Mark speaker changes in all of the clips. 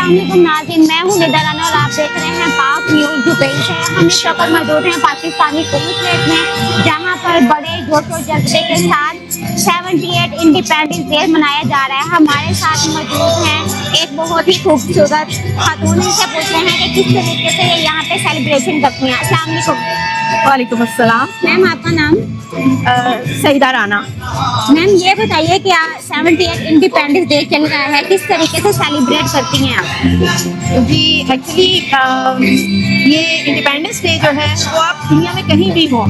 Speaker 1: अस्सलाम वालेकुम नाज़रीन, मैं हूँ निदा राना और आप देख रहे हैं पाक न्यूज़ जो पेश है। हम इस वक्त मौजूद हैं पाकिस्तानी कॉन्सुलेट में, जहाँ पर बड़े जोशो जज्बे के साथ 78 इंडिपेंडेंस डे मनाया जा रहा है। हमारे साथ मौजूद हैं एक बहुत ही खूबसूरत खातून, इनसे पूछते हैं कि किस तरीके से ये यहाँ पे सेलिब्रेशन करती हैं। अस्सलाम वालेकुम।
Speaker 2: वालेकुम अस्सलाम।
Speaker 1: मैम आपका नाम?
Speaker 2: सईदा राना।
Speaker 1: मैम ये बताइए कि 78 इंडिपेंडेंस डे चल रहा है, किस तरीके से सेलिब्रेट करती हैं आप?
Speaker 2: जी एक्चुअली ये इंडिपेंडेंस डे जो है वो आप दुनिया में कहीं भी हो,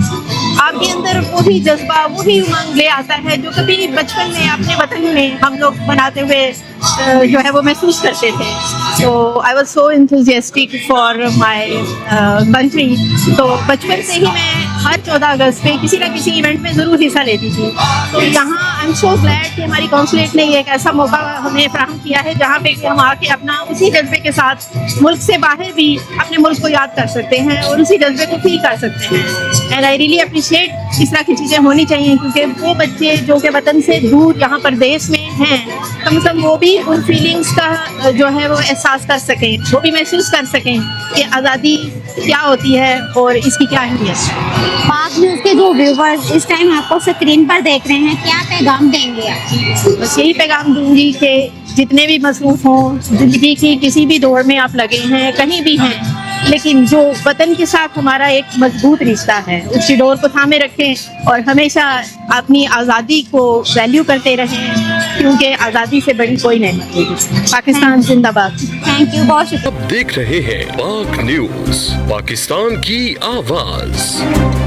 Speaker 2: आपके अंदर वही जज्बा वही उमंग ले आता है जो कभी बचपन में अपने वतन में हम लोग मनाते हुए जो है वो महसूस करते थे। तो I was so enthusiastic for my country. तो बचपन से ही मैं हर 14 अगस्त पे किसी ना किसी इवेंट में ज़रूर हिस्सा लेती थी। तो यहाँ आई एम सो ग्लैड कि हमारी कॉन्सुलेट ने एक ऐसा मौका हमें फराहम किया है जहाँ पे कि हम आके अपना उसी जज्बे के साथ मुल्क से बाहर भी अपने मुल्क को याद कर सकते हैं और उसी जज्बे को फील कर सकते हैं। एंड आई रियली अप्रिशिएट इस तरह की चीज़ें होनी चाहिए, क्योंकि वो बच्चे जो कि वतन से दूर यहाँ पर देश में हैं, कम से कम वो भी उन फीलिंग्स का जो है वो एहसास कर सकें, वो भी महसूस कर सकें कि आज़ादी क्या होती है और इसकी क्या अहमियत है।
Speaker 1: पाक न्यूज़ के जो व्यूवर्स इस टाइम आपको स्क्रीन पर देख रहे हैं, क्या पैगाम देंगे आप?
Speaker 2: बस यही पैगाम दूंगी कि जितने भी मसरूफ़ हों, ज़िंदगी की किसी भी दौर में आप लगे हैं, कहीं भी हैं, लेकिन जो वतन के साथ हमारा एक मजबूत रिश्ता है उसकी डोर को थामे रखें और हमेशा अपनी आज़ादी को वैल्यू करते रहें, क्योंकि आज़ादी से बड़ी कोई नहीं। पाकिस्तान जिंदाबाद।
Speaker 1: थैंक यू, बहुत शुक्रिया।
Speaker 3: आप देख रहे हैं पाक न्यूज़, पाकिस्तान की आवाज़।